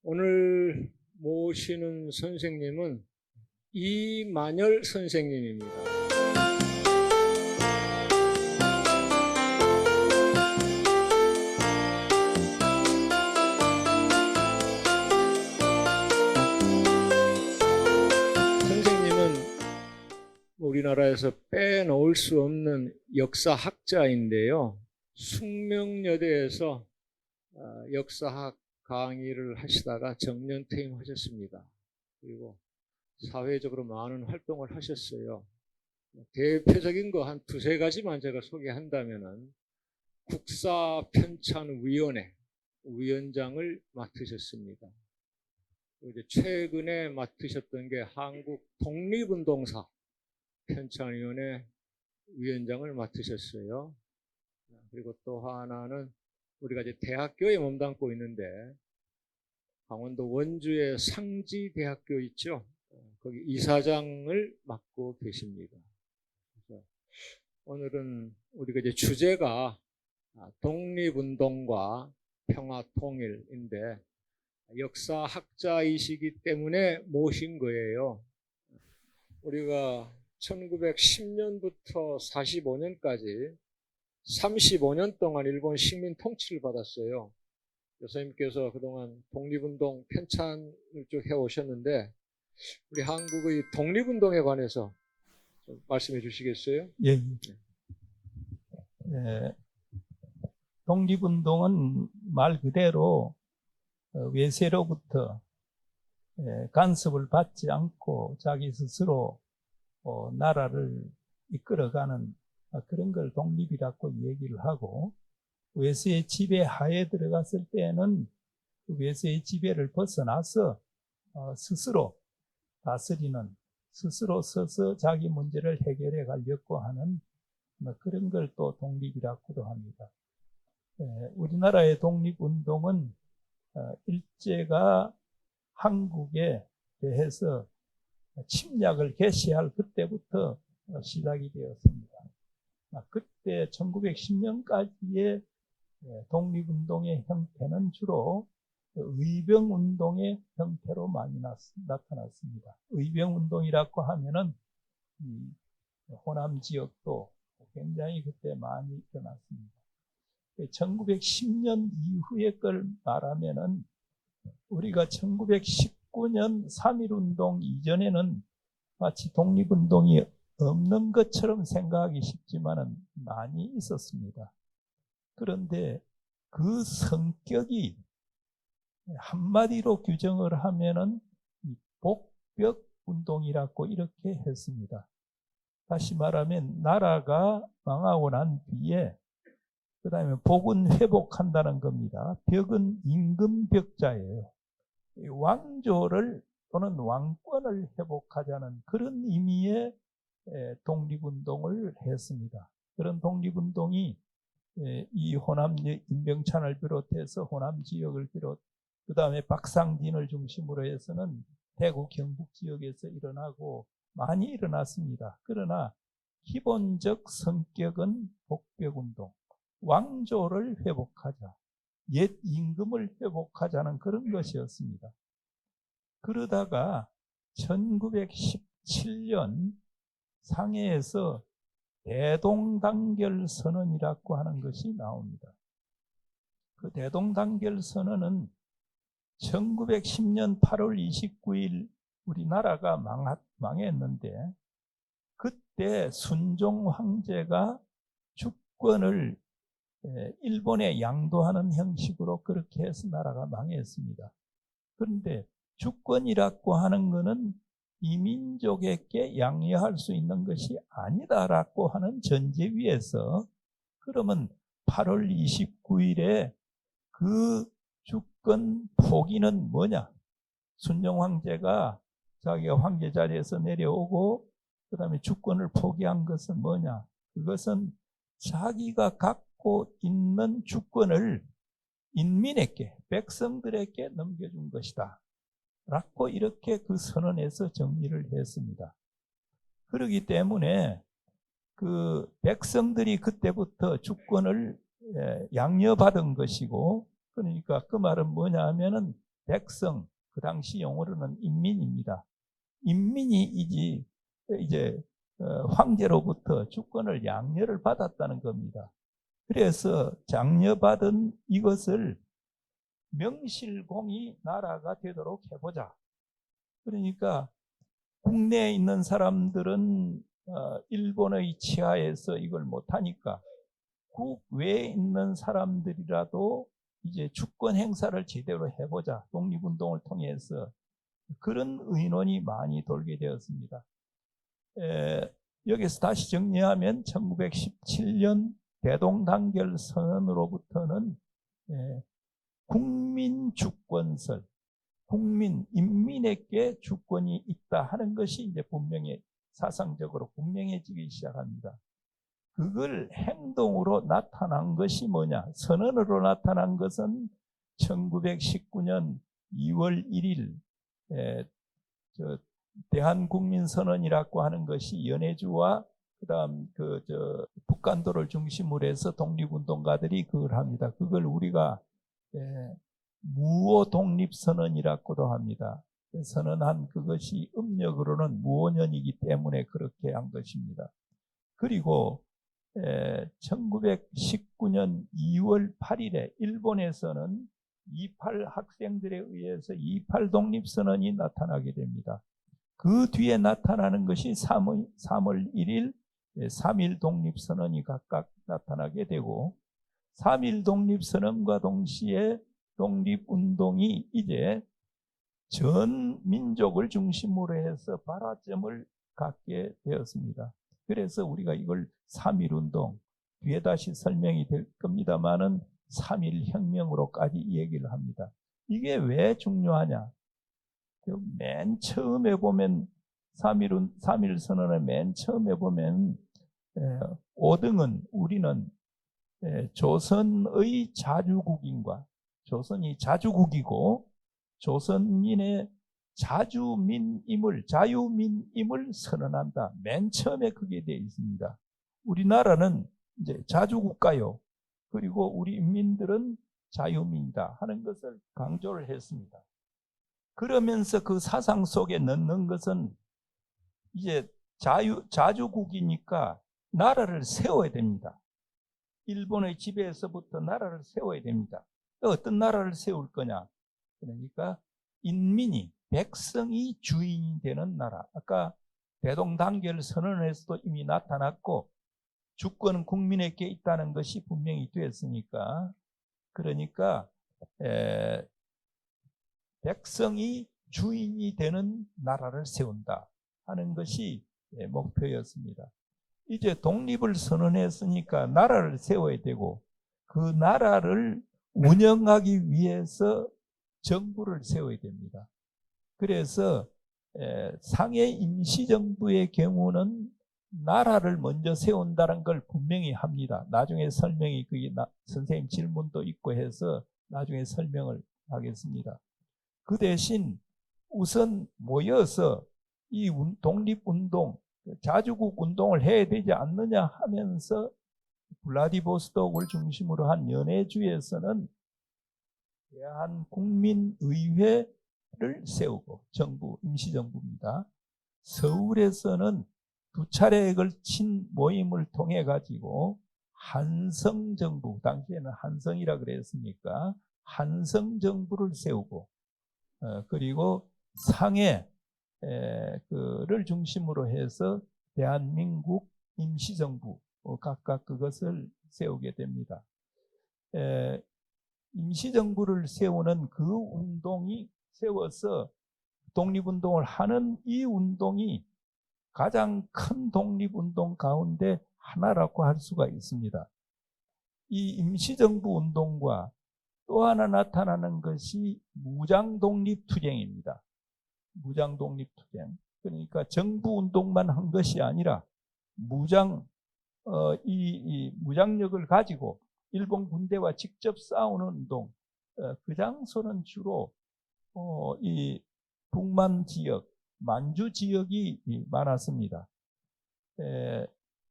오늘 모시는 선생님은 이만열 선생님입니다. 선생님은 우리나라에서 빼놓을 수 없는 역사학자인데요. 숙명여대에서 역사학 강의를 하시다가 정년 퇴임하셨습니다. 그리고 사회적으로 많은 활동을 하셨어요. 대표적인 거 한 두세 가지만 제가 소개한다면은 국사편찬위원회 위원장을 맡으셨습니다. 이제 최근에 맡으셨던 게 한국 독립운동사 편찬위원회 위원장을 맡으셨어요. 그리고 또 하나는 우리가 이제 대학교에 몸담고 있는데 강원도 원주의 상지대학교 있죠. 거기 이사장을 맡고 계십니다. 그래서 오늘은 우리가 이제 주제가 독립운동과 평화통일인데 역사학자이시기 때문에 모신 거예요. 우리가 1910년부터 45년까지 35년 동안 일본 식민 통치를 받았어요. 교수님께서 그동안 독립운동 편찬을 쭉 해오셨는데 우리 한국의 독립운동에 관해서 좀 말씀해 주시겠어요? 예. 독립운동은 말 그대로 외세로부터 간섭을 받지 않고 자기 스스로 나라를 이끌어가는 그런 걸 독립이라고 얘기를 하고, 외세의 지배 하에 들어갔을 때는 그 외세의 지배를 벗어나서 스스로 다스리는, 스스로 서서 자기 문제를 해결해 가려고 하는 그런 걸 또 독립이라고도 합니다. 우리나라의 독립운동은 일제가 한국에 대해서 침략을 개시할 그때부터 시작이 되었습니다. 그때 1910년까지의 독립운동의 형태는 주로 의병운동의 형태로 많이 나타났습니다. 의병운동이라고 하면은 호남 지역도 굉장히 그때 많이 일어났습니다. 1910년 이후의 걸 말하면은 우리가 1919년 3.1운동 이전에는 마치 독립운동이 없는 것처럼 생각하기 쉽지만은 많이 있었습니다. 그런데 그 성격이 한마디로 규정을 하면은 복벽 운동이라고 이렇게 했습니다. 다시 말하면 나라가 망하고 난 뒤에 그 다음에 복은 회복한다는 겁니다. 벽은 임금벽자예요. 왕조를 또는 왕권을 회복하자는 그런 의미의 독립운동을 했습니다. 그런 독립운동이 이 호남 인병찬을 비롯해서 호남 지역을 비롯, 그 다음에 박상진을 중심으로 해서는 대구 경북 지역에서 일어나고 많이 일어났습니다. 그러나 기본적 성격은 복벽운동, 왕조를 회복하자, 옛 임금을 회복하자는 그런 것이었습니다. 그러다가 1917년 상해에서 대동단결 선언이라고 하는 것이 나옵니다. 그 대동단결 선언은 1910년 8월 29일 우리나라가 망했는데, 그때 순종 황제가 주권을 일본에 양도하는 형식으로 그렇게 해서 나라가 망했습니다. 그런데 주권이라고 하는 것은 이민족에게 양해할 수 있는 것이 아니다라고 하는 전제 위에서, 그러면 8월 29일에 그 주권 포기는 뭐냐? 순종 황제가 자기가 황제 자리에서 내려오고 그 다음에 주권을 포기한 것은 뭐냐? 그것은 자기가 갖고 있는 주권을 인민에게, 백성들에게 넘겨준 것이다 라고 이렇게 그 선언에서 정리를 했습니다. 그렇기 때문에 그 백성들이 그때부터 주권을 양려받은 것이고, 그러니까 그 말은 뭐냐 하면은 백성, 그 당시 용어로는 인민입니다. 인민이 이제 황제로부터 주권을 양려를 받았다는 겁니다. 그래서 장려받은 이것을 명실공히 나라가 되도록 해보자. 그러니까 국내에 있는 사람들은 일본의 치하에서 이걸 못하니까 국외에 있는 사람들이라도 이제 주권 행사를 제대로 해보자. 독립운동을 통해서 그런 의논이 많이 돌게 되었습니다. 여기서 다시 정리하면 1917년 대동단결 선언으로부터는 국민주권설, 인민에게 주권이 있다 하는 것이 이제 분명히 사상적으로 분명해지기 시작합니다. 그걸 행동으로 나타난 것이 뭐냐? 선언으로 나타난 것은 1919년 2월 1일 대한국민선언이라고 하는 것이 연해주와 그다음 북한도를 중심으로 해서 독립운동가들이 그걸 합니다. 그걸 우리가 무오독립선언이라고도 합니다. 선언한 그것이 음력으로는 무오년이기 때문에 그렇게 한 것입니다. 그리고 1919년 2월 8일에 일본에서는 28 학생들에 의해서 28 독립선언이 나타나게 됩니다. 그 뒤에 나타나는 것이 3월 1일 3.1 독립선언이 각각 나타나게 되고 3.1 독립선언과 동시에 독립운동이 이제 전 민족을 중심으로 해서 발화점을 갖게 되었습니다. 그래서 우리가 이걸 3.1 운동, 뒤에 다시 설명이 될 겁니다만은 3.1 혁명으로까지 얘기를 합니다. 이게 왜 중요하냐? 맨 처음에 보면 3.1 선언의 맨 처음에 보면 5등은 우리는 조선의 자주국인과 조선이 자주국이고 조선인의 자유민임을 선언한다. 맨 처음에 그게 되어 있습니다. 우리나라는 이제 자주국가요. 그리고 우리 인민들은 자유민이다 하는 것을 강조를 했습니다. 그러면서 그 사상 속에 넣는 것은 이제 자주국이니까 나라를 세워야 됩니다. 일본의 지배에서부터 나라를 세워야 됩니다. 어떤 나라를 세울 거냐? 그러니까 인민이, 백성이 주인이 되는 나라. 아까 대동단결 선언에서도 이미 나타났고 주권은 국민에게 있다는 것이 분명히 되었으니까 그러니까 백성이 주인이 되는 나라를 세운다 하는 것이 목표였습니다. 이제 독립을 선언했으니까 나라를 세워야 되고 그 나라를 운영하기 위해서 정부를 세워야 됩니다. 그래서 상해 임시정부의 경우는 나라를 먼저 세운다는 걸 분명히 합니다. 나중에 설명이 그게 선생님 질문도 있고 해서 나중에 설명을 하겠습니다. 그 대신 우선 모여서 이 독립운동, 자주국 운동을 해야 되지 않느냐 하면서 블라디보스톡을 중심으로 한 연해주에서는 대한국민의회를 세우고 정부, 임시정부입니다. 서울에서는 두 차례에 걸친 모임을 통해 가지고 한성정부, 당시에는 한성이라 그랬으니까 한성정부를 세우고 그리고 상해 그를 중심으로 해서 대한민국 임시정부 각각 그것을 세우게 됩니다. 임시정부를 세우는 그 운동이 세워서 독립운동을 하는 이 운동이 가장 큰 독립운동 가운데 하나라고 할 수가 있습니다. 이 임시정부 운동과 또 하나 나타나는 것이 무장독립투쟁입니다. 무장독립투쟁. 그러니까 정부운동만 한 것이 아니라 무장력을 가지고 일본 군대와 직접 싸우는 운동. 그 장소는 주로 이 북만 지역, 만주 지역이 많았습니다.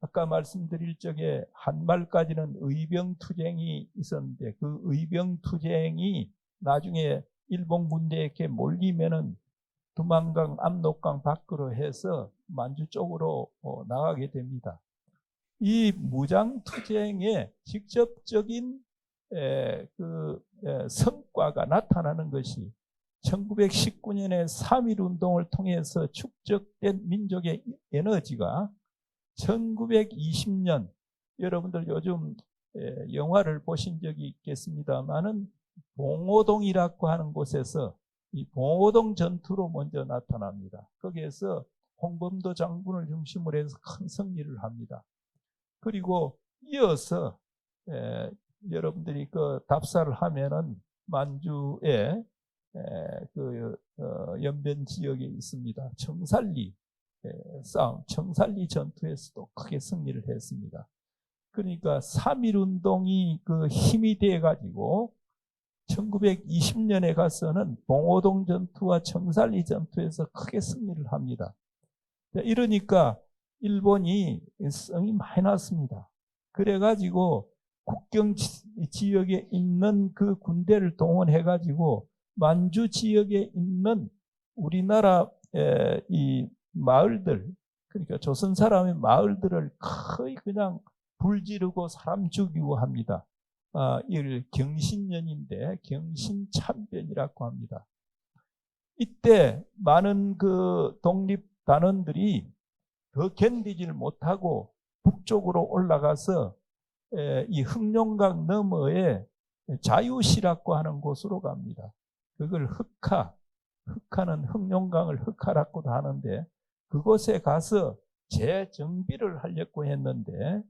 아까 말씀드릴 적에 한말까지는 의병투쟁이 있었는데 그 의병투쟁이 나중에 일본 군대에게 몰리면은 두만강, 압록강 밖으로 해서 만주 쪽으로 나가게 됩니다. 이 무장투쟁의 직접적인 성과가 나타나는 것이 1919년에 3.1운동을 통해서 축적된 민족의 에너지가 1920년, 여러분들 요즘 영화를 보신 적이 있겠습니다마는 봉오동이라고 하는 곳에서 이 봉오동 전투로 먼저 나타납니다. 거기에서 홍범도 장군을 중심으로 해서 큰 승리를 합니다. 그리고 이어서 여러분들이 그 답사를 하면은 만주의 연변 지역에 있습니다. 청살리 싸움, 청살리 전투에서도 크게 승리를 했습니다. 그러니까 3.1운동이 그 힘이 돼 가지고 1920년에 가서는 봉오동 전투와 청살리 전투에서 크게 승리를 합니다. 이러니까 일본이 성이 많이 났습니다. 그래가지고 국경 지역에 있는 그 군대를 동원해가지고 만주 지역에 있는 우리나라 이 마을들, 그러니까 조선 사람의 마을들을 거의 그냥 불지르고 사람 죽이고 합니다. 이를 경신년인데 경신참변이라고 합니다. 이때 많은 그 독립단원들이 더 견디질 못하고 북쪽으로 올라가서 이 흑룡강 너머에 자유시라고 하는 곳으로 갑니다. 그걸 흑하는 흑룡강을 흑하라고도 하는데 그곳에 가서 재정비를 하려고 했는데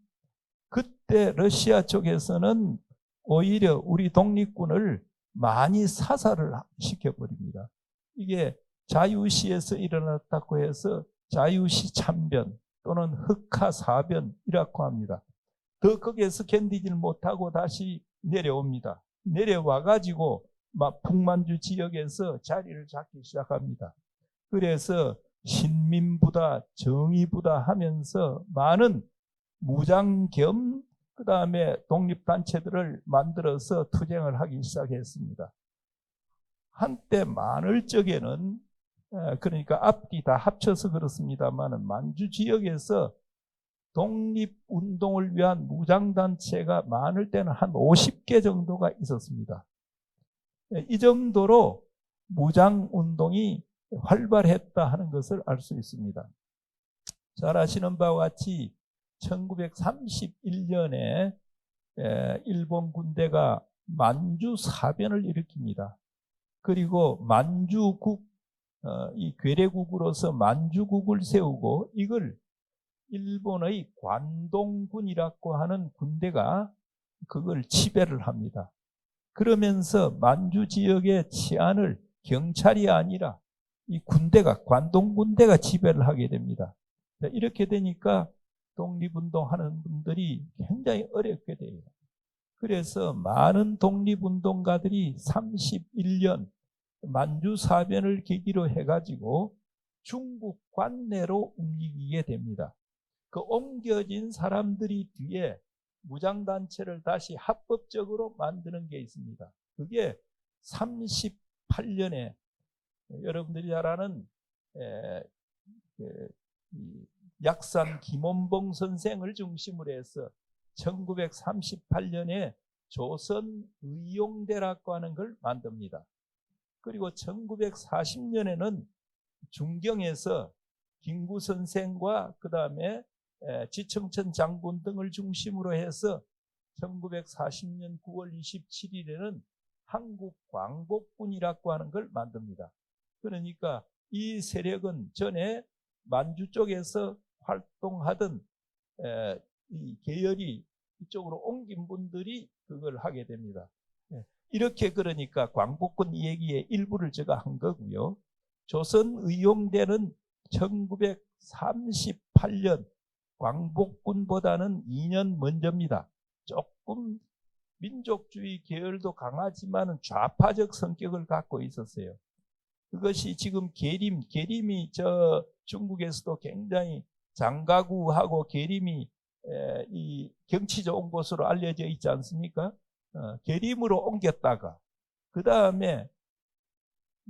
그때 러시아 쪽에서는 오히려 우리 독립군을 많이 사살을 시켜버립니다. 이게 자유시에서 일어났다고 해서 자유시 참변 또는 흑하사변이라고 합니다. 더 거기에서 견디질 못하고 다시 내려옵니다. 내려와가지고 막 북만주 지역에서 자리를 잡기 시작합니다. 그래서 신민부다, 정의부다 하면서 많은 무장 겸 그 다음에 독립단체들을 만들어서 투쟁을 하기 시작했습니다. 한때 많을 적에는 그러니까 앞뒤 다 합쳐서 그렇습니다만 만주 지역에서 독립운동을 위한 무장단체가 많을 때는 한 50개 정도가 있었습니다. 이 정도로 무장운동이 활발했다 하는 것을 알 수 있습니다. 잘 아시는 바와 같이 1931년에 일본 군대가 만주 사변을 일으킵니다. 그리고 만주국, 이 괴뢰국으로서 만주국을 세우고 이걸 일본의 관동군이라고 하는 군대가 그걸 지배를 합니다. 그러면서 만주 지역의 치안을 경찰이 아니라 이 군대가, 관동군대가 지배를 하게 됩니다. 이렇게 되니까 독립운동하는 분들이 굉장히 어렵게 돼요. 그래서 많은 독립운동가들이 31년 만주사변을 계기로 해가지고 중국 관내로 옮기게 됩니다. 그 옮겨진 사람들이 뒤에 무장단체를 다시 합법적으로 만드는 게 있습니다. 그게 38년에 여러분들이 잘 아는 약산 김원봉 선생을 중심으로 해서 1938년에 조선의용대라고 하는 걸 만듭니다. 그리고 1940년에는 중경에서 김구 선생과 그 다음에 지청천 장군 등을 중심으로 해서 1940년 9월 27일에는 한국광복군이라고 하는 걸 만듭니다. 그러니까 이 세력은 전에 만주 쪽에서 활동하던 이 계열이 이쪽으로 옮긴 분들이 그걸 하게 됩니다. 이렇게 그러니까 광복군 얘기의 일부를 제가 한 거고요. 조선의용대는 1938년 광복군보다는 2년 먼저입니다. 조금 민족주의 계열도 강하지만 좌파적 성격을 갖고 있었어요. 그것이 지금 계림이 저 중국에서도 굉장히 장가구하고 계림이 이 경치 좋은 곳으로 알려져 있지 않습니까? 계림으로 옮겼다가 그 다음에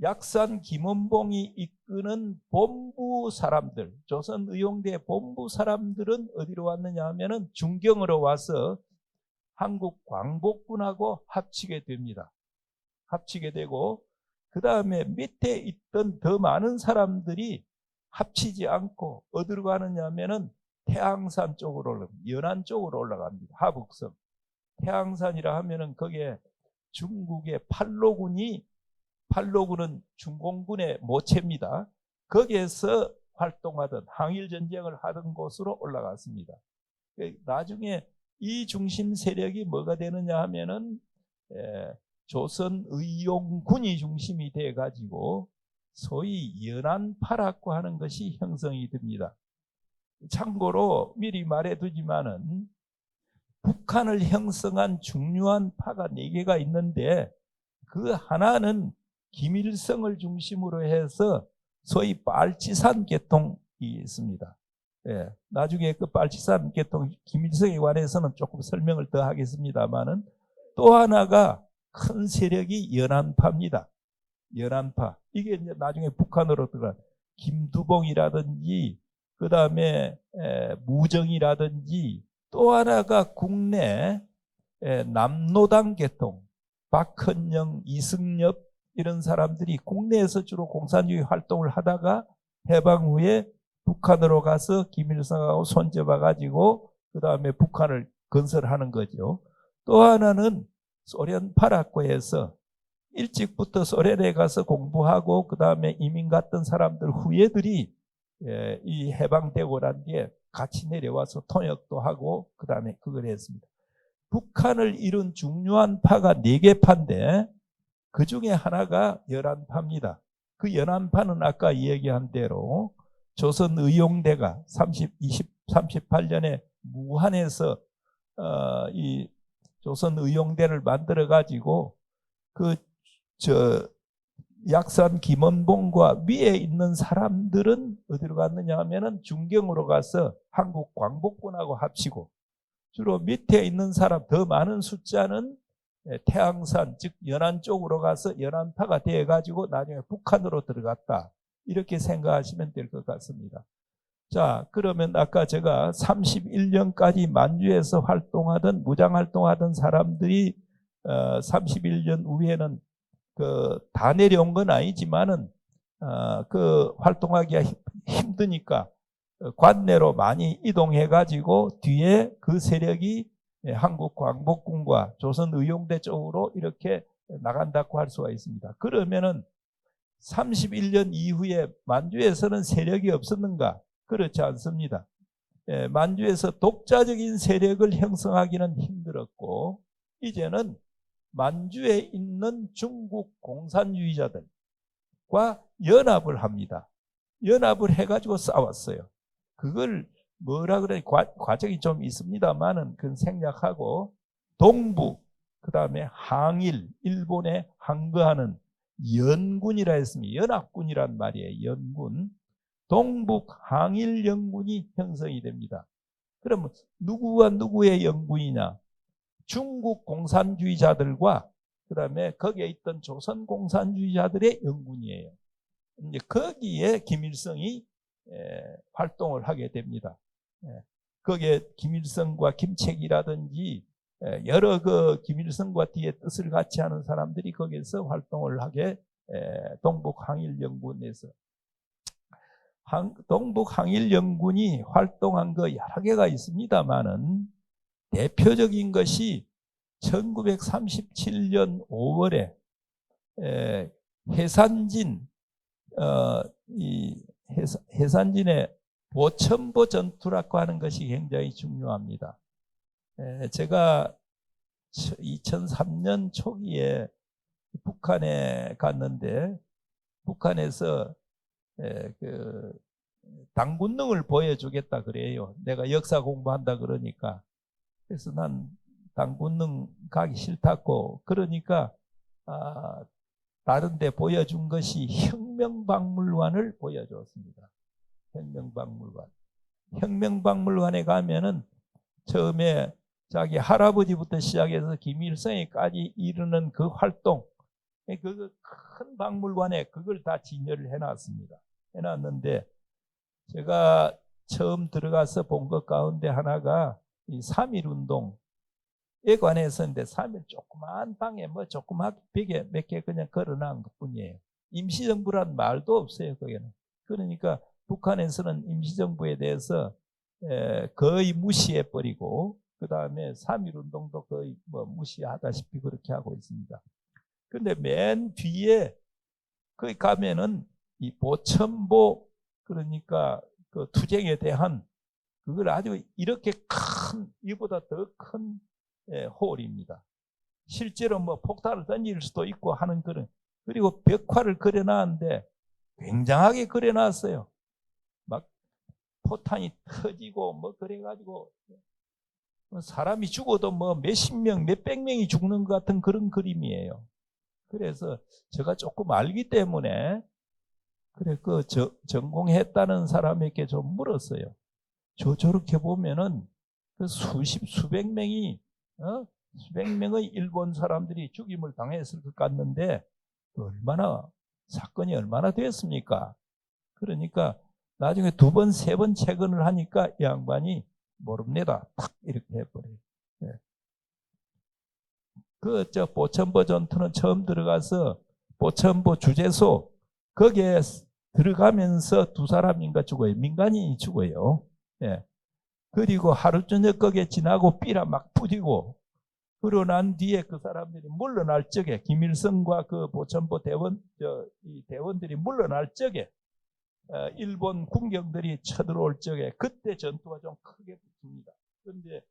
약산 김원봉이 이끄는 본부 사람들, 조선의용대 본부 사람들은 어디로 왔느냐 하면은 중경으로 와서 한국 광복군하고 합치게 됩니다. 합치게 되고, 그 다음에 밑에 있던 더 많은 사람들이 합치지 않고 어디로 가느냐 하면은 태항산 쪽으로 올라갑니다. 연안 쪽으로 올라갑니다. 하북섬. 태항산이라 하면은 거기에 중국의 팔로군은 중공군의 모체입니다. 거기에서 활동하던 항일전쟁을 하던 곳으로 올라갔습니다. 나중에 이 중심 세력이 뭐가 되느냐 하면은 조선의용군이 중심이 돼 가지고 소위 연안파라고 하는 것이 형성이 됩니다. 참고로 미리 말해두지만은 북한을 형성한 중요한 파가 4개가 있는데 그 하나는 김일성을 중심으로 해서 소위 빨치산 계통이 있습니다. 예, 나중에 그 빨치산 계통 김일성에 관해서는 조금 설명을 더 하겠습니다만은 또 하나가 큰 세력이 연안파입니다. 연안파. 이게 이제 나중에 북한으로 들어간 김두봉이라든지 그 다음에 무정이라든지 또 하나가 국내 남노당 계통 박헌영, 이승엽 이런 사람들이 국내에서 주로 공산주의 활동을 하다가 해방 후에 북한으로 가서 김일성하고 손잡아 가지고 그 다음에 북한을 건설하는 거죠. 또 하나는 소련파라고 해서 일찍부터 소련에 가서 공부하고 그 다음에 이민 갔던 사람들 후예들이 이 해방되고 난 뒤에 같이 내려와서 통역도 하고 그 다음에 그걸 했습니다. 북한을 이룬 중요한 파가 4개 파인데 그 중에 하나가 연안파입니다. 그 연안파는 아까 이야기한 대로 조선의용대가 38년에 무한에서 이 조선의용대를 만들어 가지고 약산 김원봉과 위에 있는 사람들은 어디로 갔느냐 하면은 중경으로 가서 한국 광복군하고 합치고 주로 밑에 있는 사람 더 많은 숫자는 태항산 즉 연안 쪽으로 가서 연안파가 되어 가지고 나중에 북한으로 들어갔다. 이렇게 생각하시면 될 것 같습니다. 자, 그러면 아까 제가 31년까지 만주에서 활동하던 무장활동하던 사람들이 31년 후에는 다 내려온 건 아니지만은 그 활동하기가 힘드니까 관내로 많이 이동해 가지고 뒤에 그 세력이 한국 광복군과 조선의용대 쪽으로 이렇게 나간다고 할 수가 있습니다. 그러면은 31년 이후에 만주에서는 세력이 없었는가? 그렇지 않습니다. 만주에서 독자적인 세력을 형성하기는 힘들었고 이제는 만주에 있는 중국 공산주의자들과 연합을 합니다. 연합을 해가지고 싸웠어요. 그걸 뭐라 그래 과정이 좀 있습니다만은 그건 생략하고 동북 그 다음에 항일 일본에 항거하는 연군이라 했습니다. 연합군이란 말이에요. 연군. 동북 항일 연군이 형성이 됩니다. 그러면 누구와 누구의 연군이냐? 중국 공산주의자들과 그 다음에 거기에 있던 조선 공산주의자들의 연군이에요. 이제 거기에 김일성이 활동을 하게 됩니다. 거기에 김일성과 김책이라든지 여러 그 김일성과 뒤에 뜻을 같이 하는 사람들이 거기에서 활동을 하게 동북항일연군에서 동북항일연군이 활동한 거 여러 개가 있습니다만은 대표적인 것이 1937년 5월에 해산진의 보천보 전투라고 하는 것이 굉장히 중요합니다. 제가 2003년 초기에 북한에 갔는데 북한에서 그 당군능을 보여주겠다 그래요. 내가 역사 공부한다 그러니까. 그래서 난 당군능 가기 싫다고 그러니까 다른 데 보여준 것이 혁명박물관을 보여줬습니다. 혁명박물관. 혁명박물관에 가면은 처음에 자기 할아버지부터 시작해서 김일성에까지 이르는 그 활동, 그 큰 박물관에 그걸 다 진열을 해놨는데 제가 처음 들어가서 본 것 가운데 하나가 이 3.1 운동에 관해서인데 3.1 조그만 방에 뭐 조그맣게 벽에 몇 개 그냥 걸어놓은 것뿐이에요. 임시정부란 말도 없어요. 거기는. 그러니까 북한에서는 임시정부에 대해서 거의 무시해버리고 그 다음에 3.1 운동도 거의 뭐 무시하다시피 그렇게 하고 있습니다. 근데 맨 뒤에 거기 가면은 이 보천보 그러니까 그 투쟁에 대한 그걸 아주 이렇게 큰 이보다 더 큰 홀입니다. 실제로 뭐 폭탄을 던질 수도 있고 하는 그런 그리고 벽화를 그려놨는데 굉장하게 그려놨어요. 막 포탄이 터지고 뭐 그래가지고 사람이 죽어도 뭐 몇십 명, 몇백 명이 죽는 것 같은 그런 그림이에요. 그래서 제가 조금 알기 때문에 그래 그 전공했다는 사람에게 좀 물었어요. 저렇게 보면은 그 수백 명이 수백 명의 일본 사람들이 죽임을 당했을 것 같는데 얼마나 사건이 얼마나 됐습니까? 그러니까 나중에 두 번, 세 번 채근을 하니까 이 양반이 모릅니다. 탁 이렇게 해버려요. 예. 저 보천보 전투는 처음 들어가서 보천보 주재소 거기에 들어가면서 두 사람인가 죽어요. 민간인이 죽어요. 예. 그리고 하루 저녁 거기에 지나고 삐라 막 부디고 그러고 난 뒤에 그 사람들이 물러날 적에 김일성과 그 보천보 이 대원들이 물러날 적에 일본 군경들이 쳐들어올 적에 그때 전투가 좀 크게 붙습니다. 그런데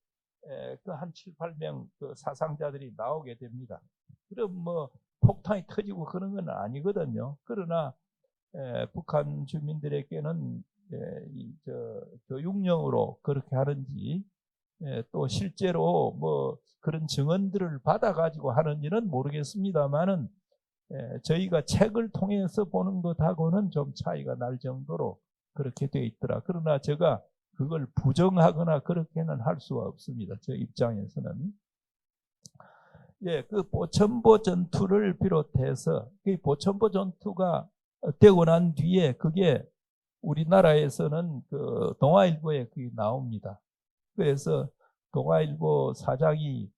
그 한 7, 8명 그 사상자들이 나오게 됩니다. 그럼 뭐 폭탄이 터지고 그런 건 아니거든요. 그러나 북한 주민들에게는 교육용으로 그렇게 하는지 또 실제로 뭐 그런 증언들을 받아가지고 하는지는 모르겠습니다만은 저희가 책을 통해서 보는 것하고는 좀 차이가 날 정도로 그렇게 되어 있더라. 그러나 제가 그걸 부정하거나 그렇게는 할 수가 없습니다. 저 입장에서는. 예, 그 보천보 전투를 비롯해서 그 보천보 전투가 되고 난 뒤에 그게 우리나라에서는 그 동아일보에 그게 나옵니다. 그래서 동아일보 사장이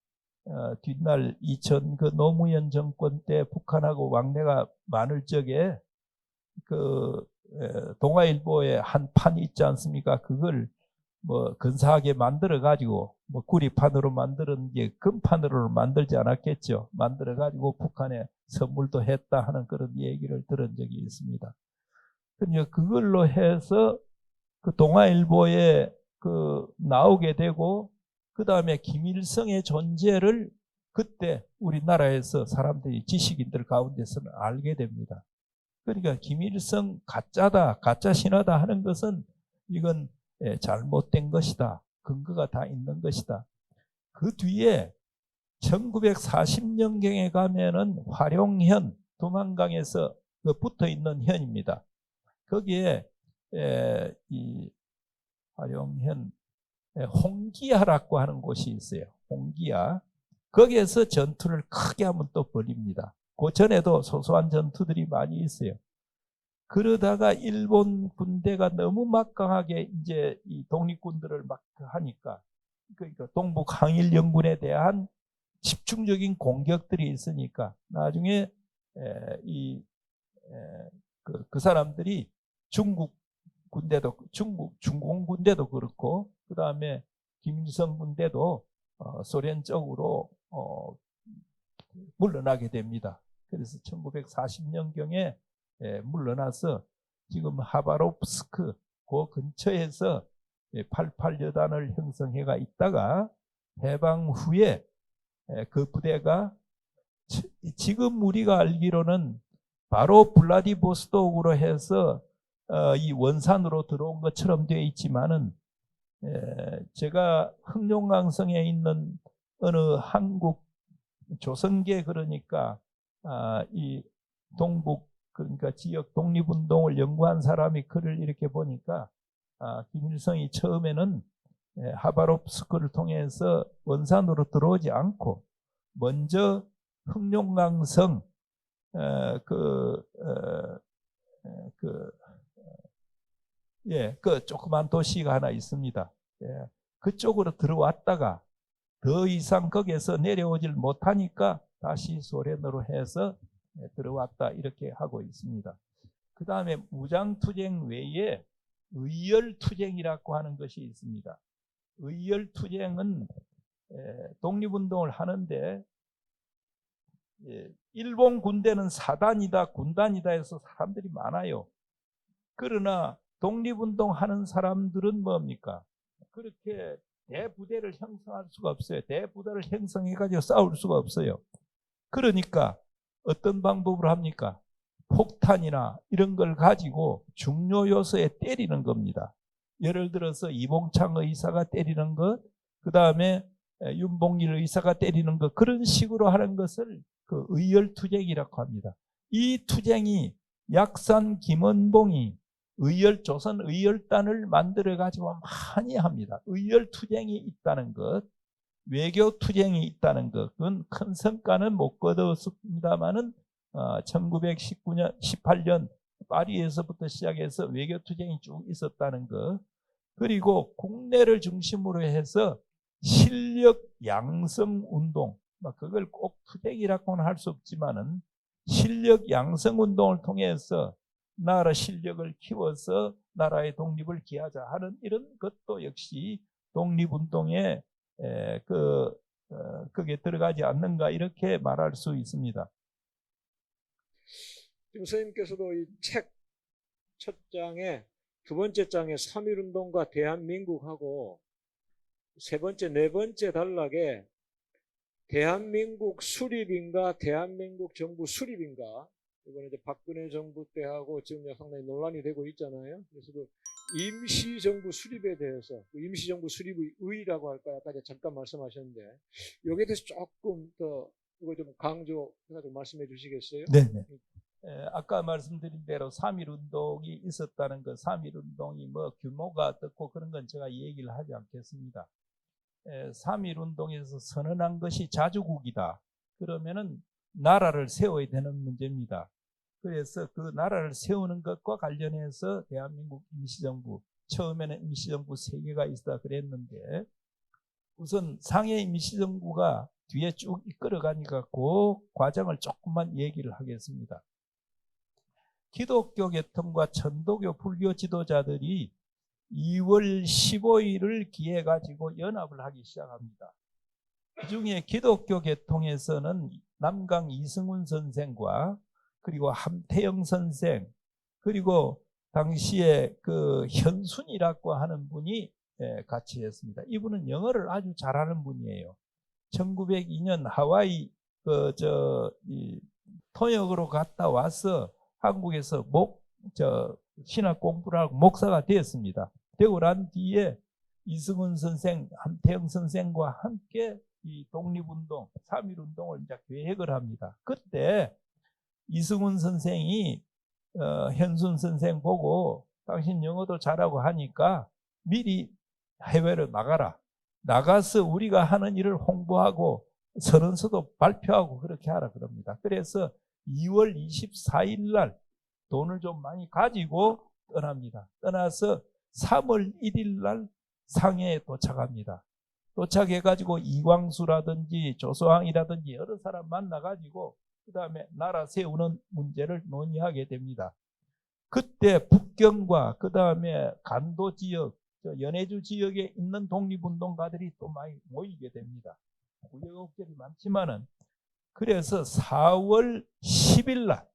뒷날 2000 그 노무현 정권 때 북한하고 왕래가 많을 적에 그 동아일보에 한 판이 있지 않습니까? 그걸 뭐 근사하게 만들어 가지고 뭐 구리판으로 만드는 게 금판으로 만들지 않았겠죠. 만들어 가지고 북한에 선물도 했다 하는 그런 얘기를 들은 적이 있습니다. 그러니까 그걸로 해서 그 동아일보에 그 나오게 되고 그 다음에 김일성의 존재를 그때 우리나라에서 사람들이 지식인들 가운데서는 알게 됩니다. 그러니까 김일성 가짜다, 가짜 신화다 하는 것은 이건 잘못된 것이다. 근거가 다 있는 것이다. 그 뒤에 1940년경에 가면은 화룡현, 두만강에서 그 붙어 있는 현입니다. 거기에 이 화룡현 홍기야라고 하는 곳이 있어요. 홍기야. 거기에서 전투를 크게 한번 또 벌입니다. 그 전에도 소소한 전투들이 많이 있어요. 그러다가 일본 군대가 너무 막강하게 이제 이 독립군들을 막 하니까 그러니까 동북 항일 연군에 대한 집중적인 공격들이 있으니까 나중에 그 사람들이 중국 군대도 중공 군대도 그렇고 그 다음에 김일성 군대도 소련 쪽으로 물러나게 됩니다. 그래서 1940년경에 물러나서 지금 하바롭스크 그 근처에서 88여단을 형성해가 있다가 해방 후에 그 부대가 지금 우리가 알기로는 바로 블라디보스톡으로 해서 이 원산으로 들어온 것처럼 되어 있지만은 제가 흑룡강성에 있는 어느 한국 조선계 그러니까 이 동북 그러니까 지역 독립운동을 연구한 사람이 글을 이렇게 보니까 김일성이 처음에는 하바롭스크를 통해서 원산으로 들어오지 않고 먼저 흑룡강성 그 조그만 도시가 하나 있습니다. 예, 그쪽으로 들어왔다가 더 이상 거기에서 내려오질 못하니까 다시 소련으로 해서 들어왔다 이렇게 하고 있습니다. 그 다음에 무장투쟁 외에 의열투쟁이라고 하는 것이 있습니다. 의열투쟁은 독립운동을 하는데 일본 군대는 사단이다 군단이다 해서 사람들이 많아요. 그러나 독립운동 하는 사람들은 뭡니까? 그렇게 대부대를 형성할 수가 없어요. 대부대를 형성해가지고 싸울 수가 없어요. 그러니까 어떤 방법으로 합니까? 폭탄이나 이런 걸 가지고 중요 요소에 때리는 겁니다. 예를 들어서 이봉창 의사가 때리는 것, 그 다음에 윤봉길 의사가 때리는 것, 그런 식으로 하는 것을 그 의열투쟁이라고 합니다. 이 투쟁이 약산 김원봉이 조선 의열단을 만들어 가지고 많이 합니다. 의열투쟁이 있다는 것, 외교투쟁이 있다는 것, 그건 큰 성과는 못 거뒀습니다만은 1919년, 18년 파리에서부터 시작해서 외교투쟁이 쭉 있었다는 것, 그리고 국내를 중심으로 해서 실력 양성 운동, 그걸 꼭 투쟁이라고는 할 수 없지만은 실력 양성 운동을 통해서 나라 실력을 키워서 나라의 독립을 기하자 하는 이런 것도 역시 독립운동에 그게 들어가지 않는가 이렇게 말할 수 있습니다. 지금 선생님께서도 이 책 첫 장에 두 번째 장에 3.1운동과 대한민국하고 세 번째, 네 번째 단락에 대한민국 수립인가 대한민국 정부 수립인가, 이번에 이제 박근혜 정부 때하고 지금 상당히 논란이 되고 있잖아요. 그래서 그 임시정부 수립에 대해서, 그 임시정부 수립의 의의라고 할까요? 아까 잠깐 말씀하셨는데 여기에 대해서 조금 더 이거 좀 강조해가지고 말씀해 주시겠어요? 네. 아까 말씀드린 대로 3.1운동이 있었다는 것, 3.1운동이 뭐 규모가 어떻고 그런 건 제가 얘기를 하지 않겠습니다. 3.1운동에서 선언한 것이 자주국이다. 그러면은 나라를 세워야 되는 문제입니다. 그래서 그 나라를 세우는 것과 관련해서 대한민국 임시정부, 처음에는 임시정부 3개가 있다 그랬는데 우선 상해 임시정부가 뒤에 쭉 이끌어가니까 그 과정을 조금만 얘기를 하겠습니다. 기독교 계통과 천도교 불교 지도자들이 2월 15일을 기해 가지고 연합을 하기 시작합니다. 그중에 기독교 계통에서는 남강 이승훈 선생과 그리고 함태영 선생, 그리고 당시에 그 현순이라고 하는 분이 같이 했습니다. 이분은 영어를 아주 잘하는 분이에요. 1902년 하와이 통역으로 갔다 와서 한국에서 신학 공부를 하고 목사가 되었습니다. 되고 난 뒤에 이승훈 선생, 함태영 선생과 함께 이 독립운동, 3.1운동을 이제 계획을 합니다. 그때 이승훈 선생이 현순 선생 보고 당신 영어도 잘하고 하니까 미리 해외로 나가라. 나가서 우리가 하는 일을 홍보하고 선언서도 발표하고 그렇게 하라 그럽니다. 그래서 2월 24일 날 돈을 좀 많이 가지고 떠납니다. 떠나서 3월 1일 날 상해에 도착합니다. 도착해가지고 이광수라든지 조소왕이라든지 여러 사람 만나가지고 그 다음에 나라 세우는 문제를 논의하게 됩니다. 그때 북경과 그 다음에 간도 지역, 연해주 지역에 있는 독립운동가들이 또 많이 모이게 됩니다. 우여곡절이 많지만은 그래서 4월 10일 날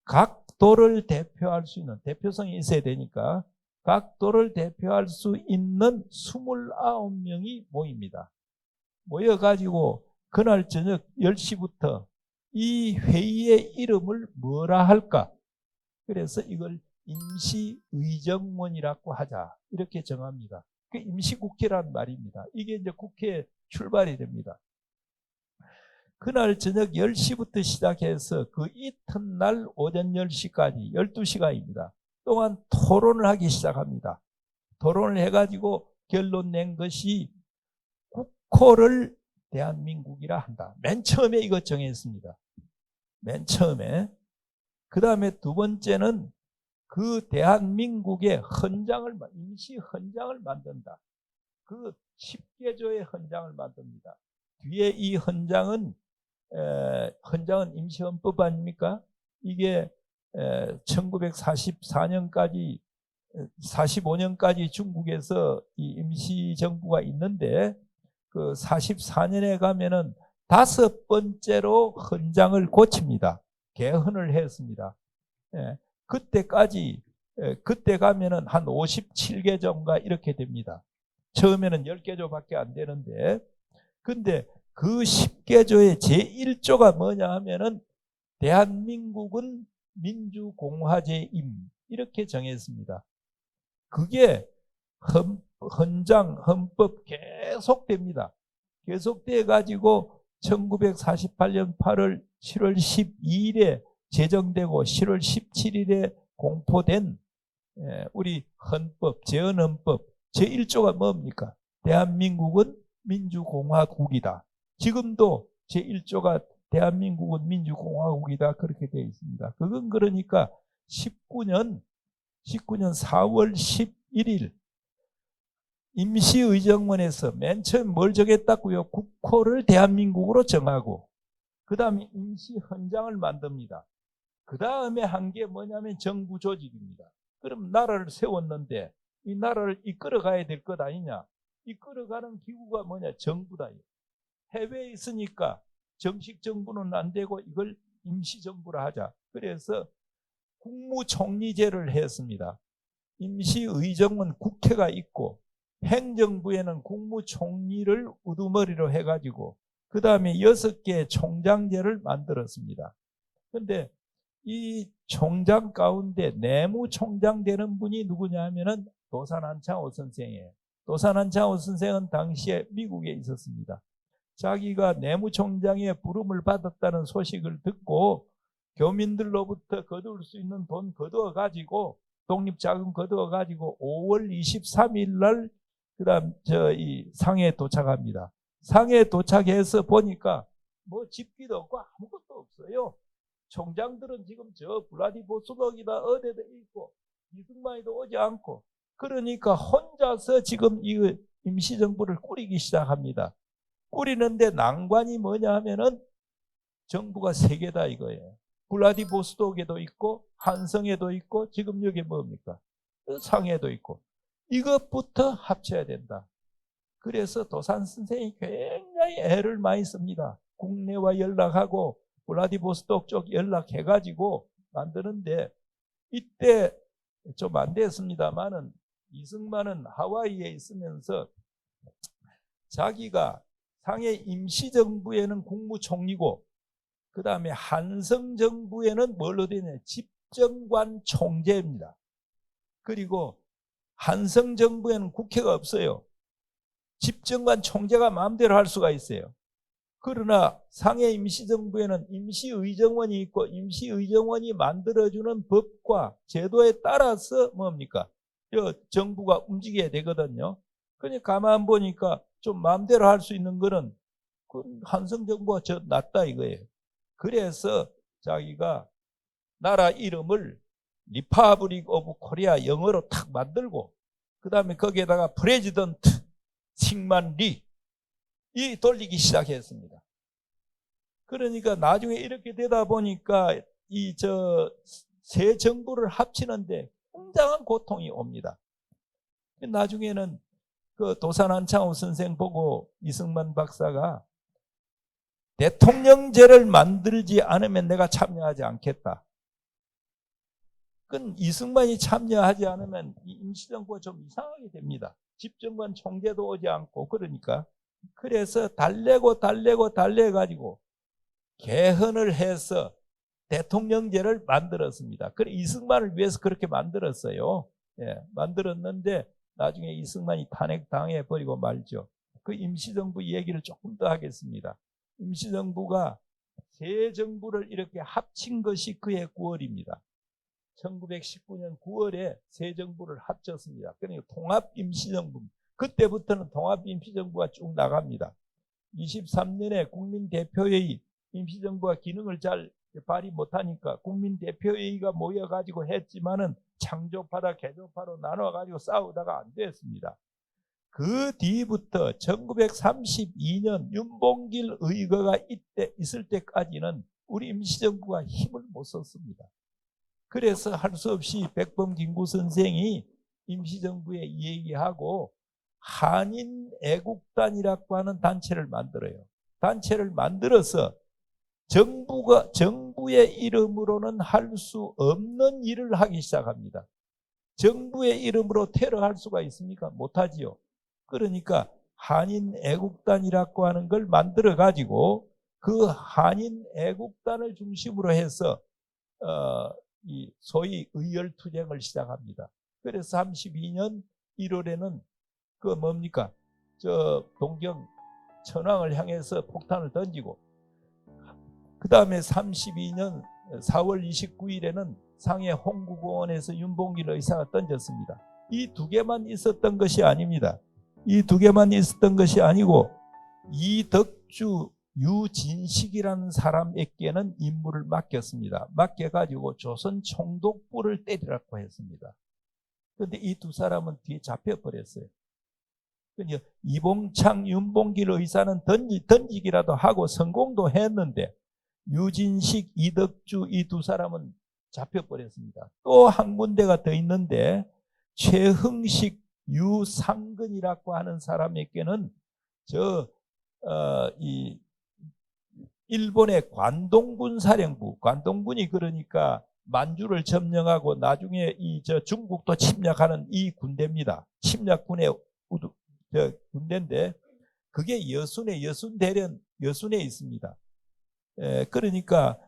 각 도를 대표할 수 있는, 대표성이 있어야 되니까 각 도를 대표할 수 있는 29명이 모입니다. 모여가지고 그날 저녁 10시부터 이 회의의 이름을 뭐라 할까? 그래서 이걸 임시의정원이라고 하자 이렇게 정합니다. 그 임시국회란 말입니다. 이게 이제 국회에 출발이 됩니다. 그날 저녁 10시부터 시작해서 그 이튿날 오전 10시까지 12시간입니다. 동안 토론을 하기 시작합니다. 토론을 해가지고 결론 낸 것이 국호를 대한민국이라 한다. 맨 처음에 이거 정했습니다. 맨 처음에. 그 다음에 두 번째는 그 대한민국의 헌장을, 임시 헌장을 만든다. 그 10개조의 헌장을 만듭니다. 뒤에 이 헌장은 임시헌법 아닙니까? 이게 1944년까지 45년까지 중국에서 이 임시정부가 있는데 그 44년에 가면은 5번째로 헌장을 고칩니다. 개헌을 했습니다. 그때까지 그때 가면은 한 57개조인가 이렇게 됩니다. 처음에는 10개조밖에 안 되는데, 근데 그 10개조의 제1조가 뭐냐 하면은 대한민국은 민주공화제임 이렇게 정했습니다. 그게 헌장, 헌법 계속됩니다. 계속돼 가지고 1948년 8월 7월 12일에 제정되고 10월 17일에 공포된 우리 헌법, 제헌헌법 제1조가 뭡니까? 대한민국은 민주공화국이다. 지금도 제1조가 대한민국은 민주공화국이다 그렇게 되어 있습니다. 그건 그러니까 19년 4월 11일 임시의정원에서 맨 처음 뭘 정했다고요? 국호를 대한민국으로 정하고 그 다음에 임시헌장을 만듭니다. 그 다음에 한 게 뭐냐면 정부 조직입니다. 그럼 나라를 세웠는데 이 나라를 이끌어 가야 될 것 아니냐? 이끌어가는 기구가 뭐냐? 정부다. 해외에 있으니까 정식 정부는 안 되고 이걸 임시정부라 하자. 그래서 국무총리제를 했습니다. 임시의정은 국회가 있고 행정부에는 국무총리를 우두머리로 해가지고 그 다음에 6개의 총장제를 만들었습니다. 그런데 이 총장 가운데 내무총장 되는 분이 누구냐 하면은 도산 안창호 선생이에요. 도산 안창호 선생은 당시에 미국에 있었습니다. 자기가 내무총장의 부름을 받았다는 소식을 듣고 교민들로부터 거둘 수 있는 돈 거두어 가지고 독립자금 거두어 가지고 5월 23일 날 그다음 이 상해에 도착합니다. 상해에 도착해서 보니까 뭐 집기도 없고 아무것도 없어요. 총장들은 지금 저 블라디보스톡이다 어디다 있고 이승만이도 오지 않고 그러니까 혼자서 지금 이 임시정부를 꾸리기 시작합니다. 꾸리는데 난관이 뭐냐 하면은 정부가 3개다 이거예요. 블라디보스톡에도 있고 한성에도 있고 지금 여기 뭡니까? 상해도 있고 이것부터 합쳐야 된다. 그래서 도산 선생이 굉장히 애를 많이 씁니다. 국내와 연락하고 블라디보스톡 쪽 연락해가지고 만드는데 이때 좀 안 됐습니다만은 이승만은 하와이에 있으면서 자기가 상해 임시정부에는 국무총리고 그 다음에 한성정부에는 뭘로 되냐 집정관 총재입니다. 그리고 한성정부에는 국회가 없어요. 집정관 총재가 마음대로 할 수가 있어요. 그러나 상해 임시정부에는 임시의정원이 있고 임시의정원이 만들어주는 법과 제도에 따라서 뭡니까? 정부가 움직여야 되거든요. 그러니까 가만 보니까 좀 마음대로 할 수 있는 거는 한성정부가 저 낫다 이거예요. 그래서 자기가 나라 이름을 리퍼블릭 오브 코리아 영어로 탁 만들고 그 다음에 거기에다가 프레지던트 칭만 리 이 돌리기 시작했습니다. 그러니까 나중에 이렇게 되다 보니까 이 새 정부를 합치는데 굉장한 고통이 옵니다. 나중에는 그 도산 안창호 선생 보고 이승만 박사가 대통령제를 만들지 않으면 내가 참여하지 않겠다. 그건 이승만이 참여하지 않으면 이 임시정부가 좀 이상하게 됩니다. 집정관 총재도 오지 않고 그러니까 그래서 달래가지고 개헌을 해서 대통령제를 만들었습니다. 그래 이승만을 위해서 그렇게 만들었어요. 예, 만들었는데 나중에 이승만이 탄핵당해 버리고 말죠. 그 임시정부 얘기를 조금 더 하겠습니다. 임시정부가 새 정부를 이렇게 합친 것이 그해 9월입니다. 1919년 9월에 새 정부를 합쳤습니다. 그러니까 통합임시정부. 그때부터는 통합임시정부가 쭉 나갑니다. 23년에 국민대표회의, 임시정부가 기능을 잘 발휘 못하니까 국민대표회의가 모여가지고 했지만은 창조파다 개조파로 나눠가지고 싸우다가 안 됐습니다. 그 뒤부터 1932년 윤봉길 의거가 있을 때까지는 우리 임시정부가 힘을 못 썼습니다. 그래서 할 수 없이 백범김구 선생이 임시정부에 얘기하고 한인애국단이라고 하는 단체를 만들어요. 단체를 만들어서 정부의 이름으로는 할 수 없는 일을 하기 시작합니다. 정부의 이름으로 테러할 수가 있습니까? 못하지요. 그러니까 한인애국단이라고 하는 걸 만들어 가지고 그 한인애국단을 중심으로 해서 이 소위 의열투쟁을 시작합니다. 그래서 32년 1월에는 그 뭡니까? 저 동경 천황을 향해서 폭탄을 던지고, 그 다음에 32년 4월 29일에는 상해 홍구공원에서 윤봉길 의사가 던졌습니다. 이 두 개만 있었던 것이 아닙니다. 이 두 개만 있었던 것이 아니고 이덕주, 유진식이라는 사람에게는 임무를 맡겼습니다. 맡겨가지고 조선 총독부를 때리라고 했습니다. 그런데 이 두 사람은 뒤에 잡혀버렸어요. 그러니까 이봉창, 윤봉길 의사는 던지기라도 하고 성공도 했는데 유진식, 이덕주 이 두 사람은 잡혀버렸습니다. 또 한 군데가 더 있는데 최흥식, 유상근이라고 하는 사람에게는 이 일본의 관동군 사령부, 관동군이 그러니까 만주를 점령하고 나중에 중국도 침략하는 이 군대입니다. 침략군의 군대인데 그게 여순에 있습니다. 그러니까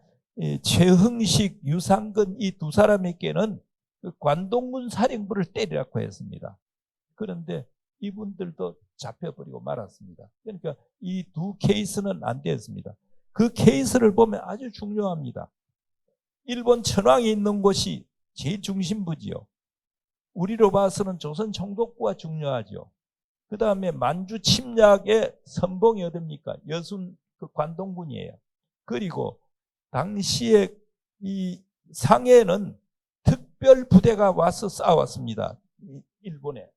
최흥식, 유상근 이 두 사람에게는 그 관동군 사령부를 때리라고 했습니다. 그런데 이분들도 잡혀버리고 말았습니다. 그러니까 이 두 케이스는 안 됐습니다. 그 케이스를 보면 아주 중요합니다. 일본 천황이 있는 곳이 제일 중심부지요. 우리로 봐서는 조선 총독부가 중요하죠. 그 다음에 만주 침략의 선봉이 어딥니까? 여순 그 관동군이에요. 그리고 당시에 이 상해는 특별 부대가 와서 싸웠습니다. 일본에.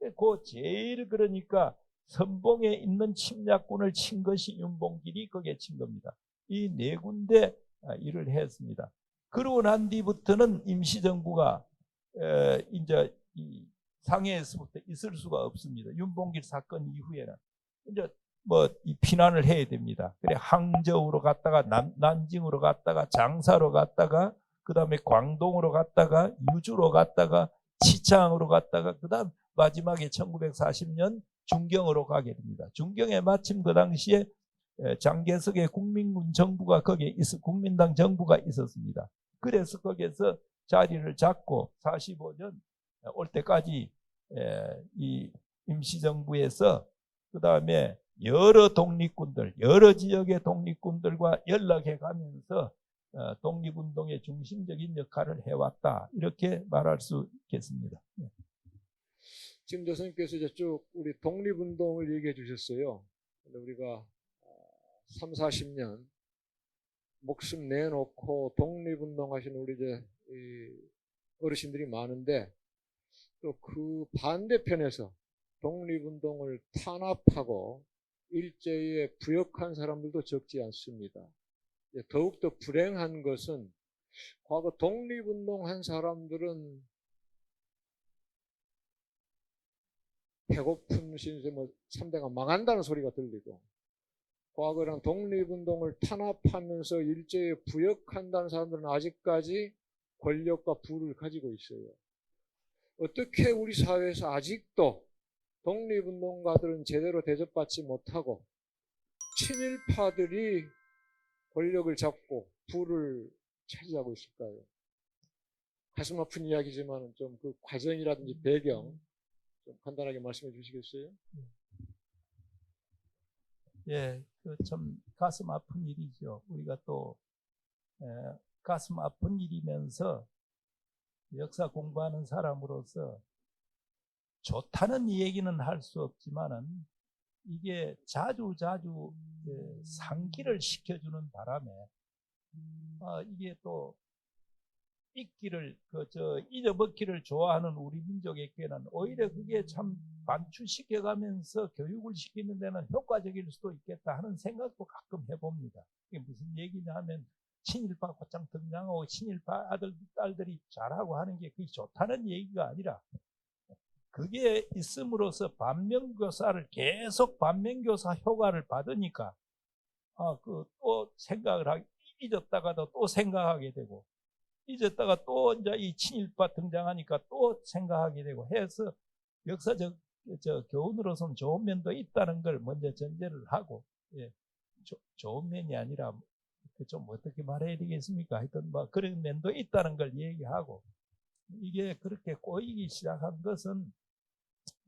그 제일 그러니까 선봉에 있는 침략군을 친 것이 윤봉길이 거기에 친 겁니다. 이 네 군데 일을 했습니다. 그러고 난 뒤부터는 임시정부가 이제 이 상해에서부터 있을 수가 없습니다. 윤봉길 사건 이후에는 이제 이 피난을 해야 됩니다. 그래 항저우로 갔다가 난징으로 갔다가 장사로 갔다가 그 다음에 광동으로 갔다가 유주로 갔다가 치창으로 갔다가 그 다음 마지막에 1940년 중경으로 가게 됩니다. 중경에 마침 그 당시에 장개석의 국민군 정부가 거기에 국민당 정부가 있었습니다. 그래서 거기에서 자리를 잡고 45년 올 때까지 이 임시정부에서 그 다음에 여러 독립군들, 여러 지역의 독립군들과 연락해 가면서 독립운동의 중심적인 역할을 해왔다. 이렇게 말할 수 있겠습니다. 지금 교수님께서 이제 쭉 우리 독립운동을 얘기해 주셨어요. 근데 우리가 3, 40년 목숨 내놓고 독립운동 하시는 우리 이제 어르신들이 많은데 또 그 반대편에서 독립운동을 탄압하고 일제에 부역한 사람들도 적지 않습니다. 더욱더 불행한 것은 과거 독립운동한 사람들은 배고픈 신세 3대가 망한다는 소리가 들리고 과거랑 독립운동을 탄압하면서 일제에 부역한다는 사람들은 아직까지 권력과 부를 가지고 있어요. 어떻게 우리 사회에서 아직도 독립운동가들은 제대로 대접받지 못하고 친일파들이 권력을 잡고 부를 차지하고 있을까요? 가슴 아픈 이야기지만 좀 그 과정이라든지 배경 좀 간단하게 말씀해 주시겠어요? 예, 참 가슴 아픈 일이죠. 우리가 또 가슴 아픈 일이면서 역사 공부하는 사람으로서 좋다는 얘기는 할 수 없지만은 이게 자주 상기를 시켜주는 바람에 이게 또 잊어먹기를 좋아하는 우리 민족에게는 오히려 그게 참 반추시켜가면서 교육을 시키는 데는 효과적일 수도 있겠다 하는 생각도 가끔 해봅니다. 이게 무슨 얘기냐 하면 친일파 곧장 등장하고 친일파 아들, 딸들이 잘하고 하는 게 그게 좋다는 얘기가 아니라 그게 있음으로써 반면교사를 계속 반면교사 효과를 받으니까 또 생각을 하게, 잊었다가도 또 생각하게 되고 잊었다가 또 이제 이 친일파 등장하니까 또 생각하게 되고 해서 역사적 교훈으로서는 좋은 면도 있다는 걸 먼저 전제를 하고, 예, 좋은 면이 아니라 좀 어떻게 말해야 되겠습니까? 하여튼 뭐 그런 면도 있다는 걸 얘기하고, 이게 그렇게 꼬이기 시작한 것은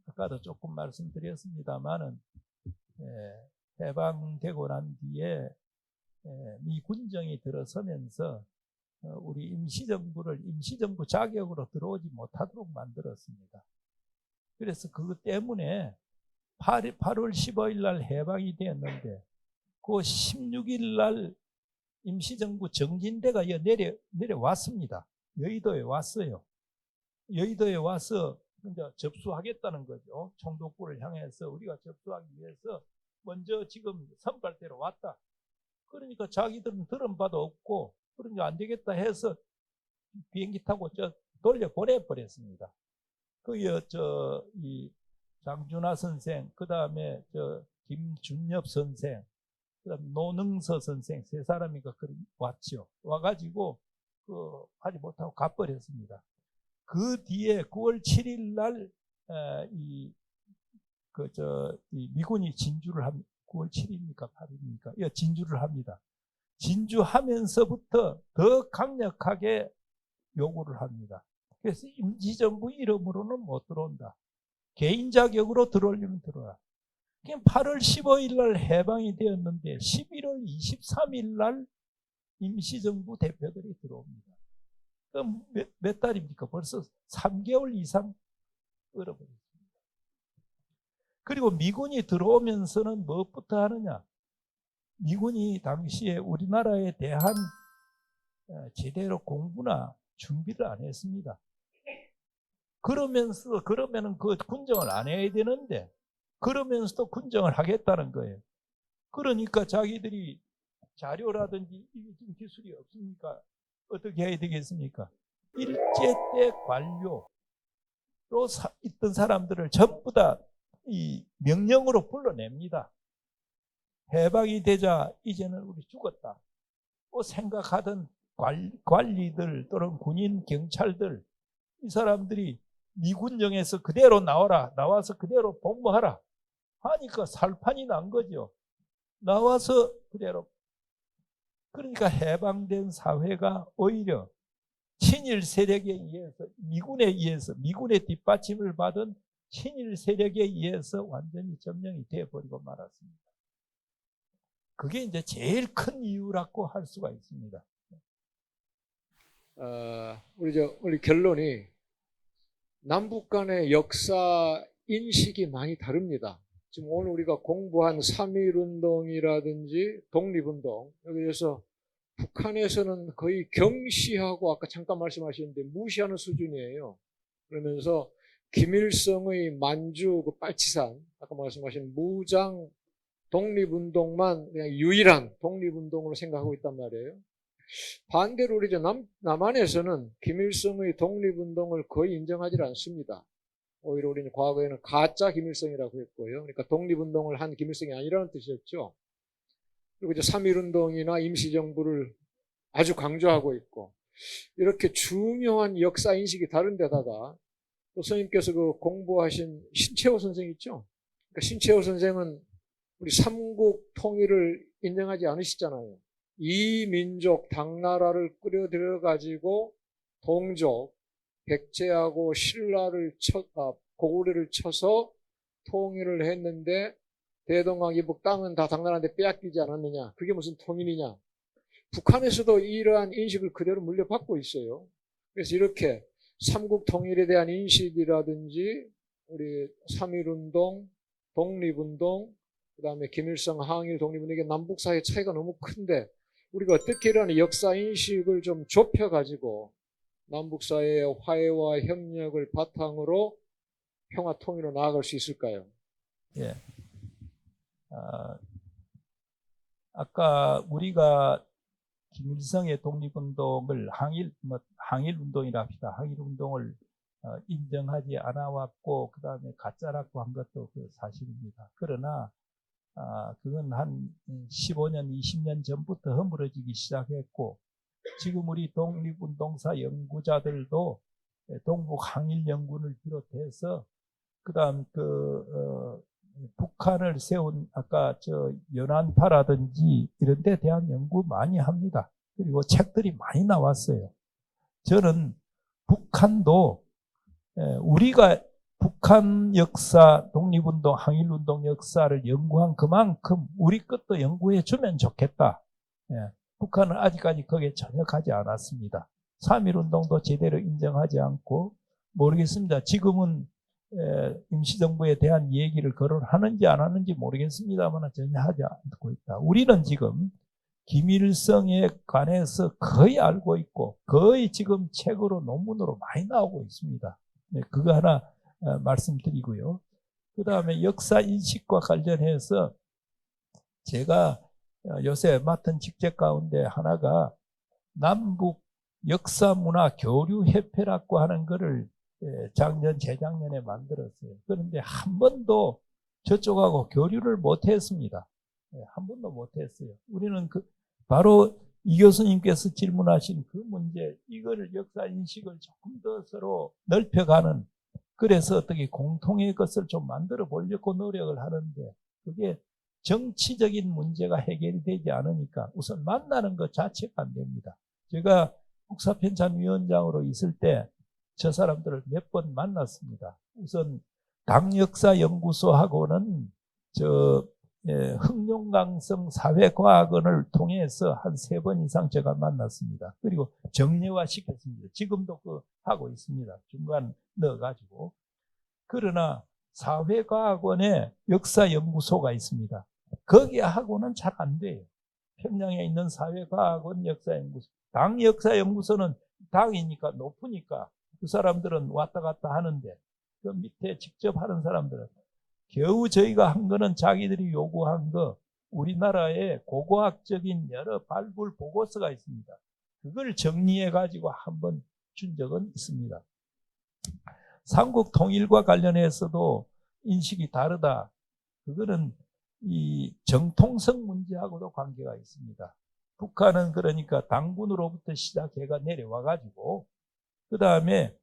아까도 조금 말씀드렸습니다만은 해방되고 난 뒤에 미 군정이 들어서면서 우리 임시정부를 임시정부 자격으로 들어오지 못하도록 만들었습니다. 그래서 그것 때문에 8월 15일 날 해방이 되었는데 그 16일 날 임시정부 정진대가 내려왔습니다. 여의도에 왔어요. 여의도에 와서 이제 접수하겠다는 거죠. 총독부를 향해서 우리가 접수하기 위해서 먼저 지금 선발대로 왔다. 그러니까 자기들은 들은 바도 없고 그러니까 안 되겠다 해서 비행기 타고 돌려 보내버렸습니다. 이 장준하 선생, 그 다음에 김준엽 선생, 그 다음에 노능서 선생 세 사람이가 왔죠. 와가지고 하지 못하고 가버렸습니다. 그 뒤에 9월 7일 날 이 미군이 진주를 합니다. 9월 7일입니까? 8일입니까? 진주를 합니다. 진주하면서부터 더 강력하게 요구를 합니다. 그래서 임시정부 이름으로는 못 들어온다. 개인 자격으로 들어오려면 들어라. 8월 15일 날 해방이 되었는데 11월 23일 날 임시정부 대표들이 들어옵니다. 그럼 몇 달입니까? 벌써 3개월 이상 얼어버렸습니다. 그리고 미군이 들어오면서는 무엇부터 하느냐? 미군이 당시에 우리나라에 대한 제대로 공부나 준비를 안 했습니다. 그러면은 그 군정을 안 해야 되는데, 그러면서도 군정을 하겠다는 거예요. 그러니까 자기들이 자료라든지 이게 기술이 없으니까 어떻게 해야 되겠습니까? 일제 때 관료로 있던 사람들을 전부 다 이 명령으로 불러냅니다. 해방이 되자 이제는 우리 죽었다. 생각하던 관리들 또는 군인, 경찰들 이 사람들이 미군정에서 그대로 나와서 그대로 복무하라 하니까 살판이 난 거죠. 나와서 그대로. 그러니까 해방된 사회가 오히려 친일 세력에 의해서 미군의 뒷받침을 받은 친일 세력에 의해서 완전히 점령이 되어버리고 말았습니다. 그게 이제 제일 큰 이유라고 할 수가 있습니다. 우리 결론이 남북 간의 역사 인식이 많이 다릅니다. 지금 오늘 우리가 공부한 3.1운동이라든지 독립운동, 여기에서 북한에서는 거의 경시하고 아까 잠깐 말씀하셨는데 무시하는 수준이에요. 그러면서 김일성의 만주 그 빨치산, 아까 말씀하신 무장 독립운동만 그냥 유일한 독립운동으로 생각하고 있단 말이에요. 반대로 우리 남한에서는 김일성의 독립운동을 거의 인정하지 않습니다. 오히려 우리는 과거에는 가짜 김일성이라고 했고요. 그러니까 독립운동을 한 김일성이 아니라는 뜻이었죠. 그리고 이제 3.1운동이나 임시정부를 아주 강조하고 있고, 이렇게 중요한 역사 인식이 다른 데다가 또 선생님께서 공부하신 신채호 선생 있죠? 그러니까 신채호 선생은 우리 삼국 통일을 인정하지 않으시잖아요. 이민족 당나라를 끌어들여 가지고 동족 백제하고 신라를 고구려를 쳐서 통일을 했는데 대동강 이북 땅은 다 당나라한테 빼앗기지 않았느냐? 그게 무슨 통일이냐? 북한에서도 이러한 인식을 그대로 물려받고 있어요. 그래서 이렇게 삼국 통일에 대한 인식이라든지 우리 3.1운동, 독립운동, 그다음에 김일성 항일 독립운동의 남북 사이의 차이가 너무 큰데 우리가 어떻게 이런 역사 인식을 좀 좁혀 가지고 남북 사이의 화해와 협력을 바탕으로 평화 통일로 나아갈 수 있을까요? 예. 아까 우리가 김일성의 독립운동을 항일운동이라 합시다. 항일운동을 인정하지 않아 왔고 그 다음에 가짜라고 한 것도 그 사실입니다. 그러나 그건 한 15년, 20년 전부터 허물어지기 시작했고 지금 우리 독립운동사 연구자들도 동북 항일연구를 비롯해서 그다음 북한을 세운 아까 저 연안파라든지 이런 데 대한 연구 많이 합니다. 그리고 책들이 많이 나왔어요. 저는 북한도 우리가 북한 역사, 독립운동, 항일운동 역사를 연구한 그만큼 우리 것도 연구해 주면 좋겠다. 북한은 아직까지 거기에 전혀 가지 않았습니다. 3.1운동도 제대로 인정하지 않고 모르겠습니다. 지금은 임시정부에 대한 얘기를 거론하는지 안 하는지 모르겠습니다만 전혀 하지 않고 있다. 우리는 지금 김일성에 관해서 거의 알고 있고 거의 지금 책으로 논문으로 많이 나오고 있습니다. 그거 하나 말씀드리고요. 그 다음에 역사 인식과 관련해서 제가 요새 맡은 직책 가운데 하나가 남북 역사문화 교류협회라고 하는 거를 작년, 재작년에 만들었어요. 그런데 한 번도 저쪽하고 교류를 못했습니다. 한 번도 못했어요. 우리는 바로 이 교수님께서 질문하신 그 문제, 이거를 역사 인식을 조금 더 서로 넓혀가는, 그래서 어떻게 공통의 것을 좀 만들어 보려고 노력을 하는데 그게 정치적인 문제가 해결이 되지 않으니까 우선 만나는 것 자체가 안 됩니다. 제가 국사편찬위원장으로 있을 때 저 사람들을 몇 번 만났습니다. 우선 당역사연구소하고는 흥룡강성 사회과학원을 통해서 한 3번 이상 제가 만났습니다. 그리고 정례화 시켰습니다. 지금도 하고 있습니다. 중간 넣어가지고. 그러나 사회과학원에 역사연구소가 있습니다. 거기하고는 잘 안 돼요. 평양에 있는 사회과학원 역사연구소. 당 역사연구소는 당이니까 높으니까 그 사람들은 왔다 갔다 하는데 그 밑에 직접 하는 사람들은 겨우 저희가 한 거는 자기들이 요구한 거 우리나라의 고고학적인 여러 발굴 보고서가 있습니다. 그걸 정리해 가지고 한번 준 적은 있습니다. 삼국 통일과 관련해서도 인식이 다르다. 그거는 이 정통성 문제하고도 관계가 있습니다. 북한은 그러니까 당군으로부터 시작해가 내려와 가지고 그 다음에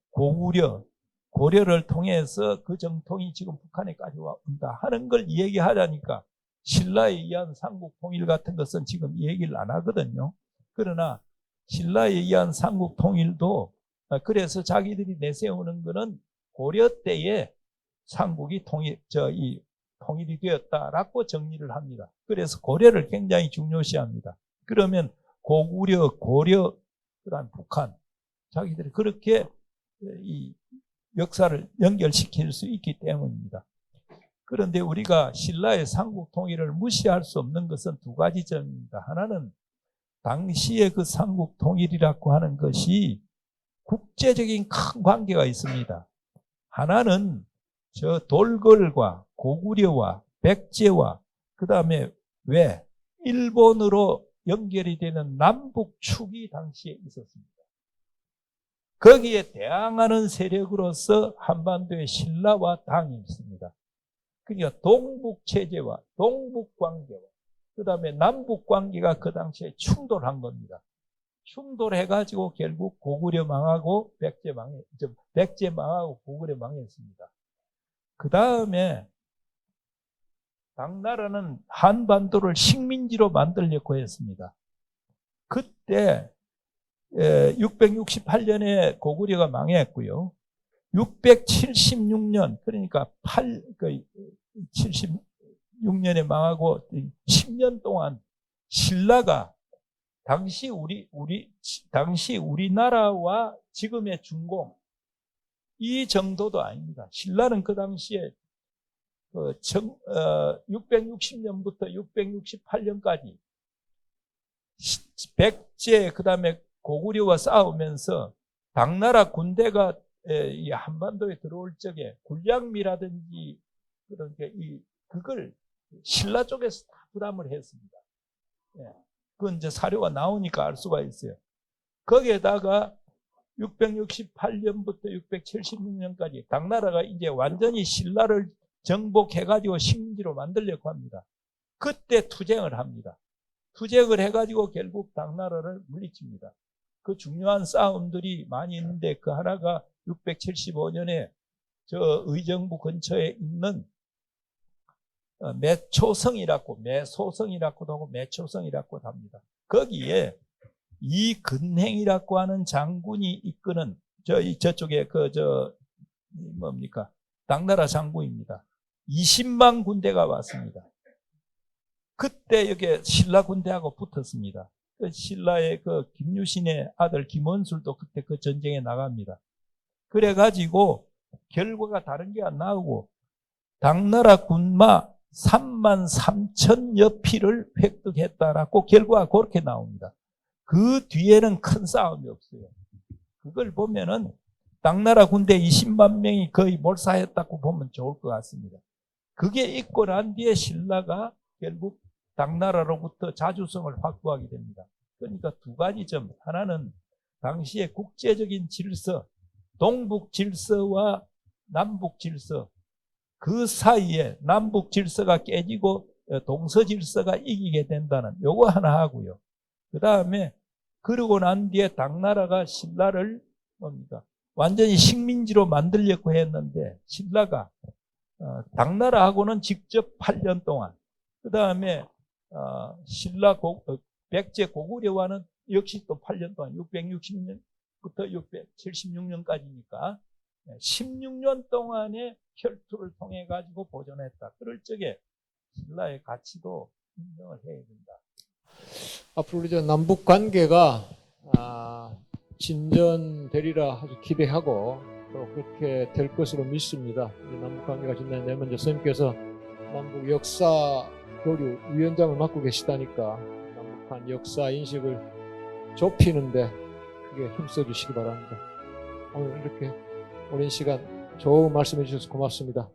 고려를 통해서 그 정통이 지금 북한에까지 온다 하는 걸 얘기하자니까 신라에 의한 삼국 통일 같은 것은 지금 얘기를 안 하거든요. 그러나 신라에 의한 삼국 통일도 그래서 자기들이 내세우는 거는 고려 때에 삼국이 통일이 되었다라고 정리를 합니다. 그래서 고려를 굉장히 중요시합니다. 그러면 고구려, 고려, 그다음 북한 자기들이 그렇게 이 역사를 연결시킬 수 있기 때문입니다. 그런데 우리가 신라의 삼국 통일을 무시할 수 없는 것은 2가지 점입니다. 하나는 당시의 그 삼국 통일이라고 하는 것이 국제적인 큰 관계가 있습니다. 하나는 저 돌궐과 고구려와 백제와 그 다음에 일본으로 연결이 되는 남북축이 당시에 있었습니다. 거기에 대항하는 세력으로서 한반도에 신라와 당이 있습니다. 그러니까 동북체제와 동북관계와 그 다음에 남북관계가 그 당시에 충돌한 겁니다. 충돌해가지고 결국 고구려 망하고 백제 망하고 고구려 망했습니다. 그 다음에 당나라는 한반도를 식민지로 만들려고 했습니다. 그때 668년에 고구려가 망했고요. 676년 그러니까 76년에 망하고 10년 동안 신라가 당시 우리나라와 지금의 중공 이 정도도 아닙니다. 신라는 그 당시에 660년부터 668년까지 백제 그다음에 고구려와 싸우면서 당나라 군대가 이 한반도에 들어올 적에 군량미라든지 그런 게 그걸 신라 쪽에서 다 부담을 했습니다. 예. 그건 이제 사료가 나오니까 알 수가 있어요. 거기에다가 668년부터 676년까지 당나라가 이제 완전히 신라를 정복해가지고 식민지로 만들려고 합니다. 그때 투쟁을 합니다. 투쟁을 해가지고 결국 당나라를 물리칩니다. 그 중요한 싸움들이 많이 있는데 그 하나가 675년에 저 의정부 근처에 있는 매소성이라고도 하고 매초성이라고도 합니다. 거기에 이근행이라고 하는 장군이 이끄는 저쪽에 당나라 장군입니다. 20만 군대가 왔습니다. 그때 여기 신라 군대하고 붙었습니다. 신라의 김유신의 아들 김원술도 그때 그 전쟁에 나갑니다. 그래가지고 결과가 다른 게 안 나오고 당나라 군마 3만 3천여 피를 획득했다라고 결과가 그렇게 나옵니다. 그 뒤에는 큰 싸움이 없어요. 그걸 보면은 당나라 군대 20만 명이 거의 몰사했다고 보면 좋을 것 같습니다. 그게 있고 난 뒤에 신라가 결국 당나라로부터 자주성을 확보하게 됩니다. 그러니까 두 가지 점. 하나는 당시의 국제적인 질서, 동북 질서와 남북 질서, 그 사이에 남북 질서가 깨지고 동서 질서가 이기게 된다는 요거 하나 하고요. 그 다음에 그러고 난 뒤에 당나라가 신라를 완전히 식민지로 만들려고 했는데 신라가 당나라하고는 직접 8년 동안 그 다음에 백제 고구려와는 역시 또 8년 동안 660년부터 676년까지니까 16년 동안의 혈투를 통해 가지고 보존했다. 그럴 적에 신라의 가치도 인정을 해야 된다. 앞으로 이제 남북 관계가 진전되리라 아주 기대하고 또 그렇게 될 것으로 믿습니다. 남북 관계가 진전되면 이제 선생님께서 남북 역사 교류 위원장을 맡고 계시다니까 남북한 역사 인식을 좁히는데 그게 힘써 주시기 바랍니다. 오늘 이렇게 오랜 시간 좋은 말씀해 주셔서 고맙습니다.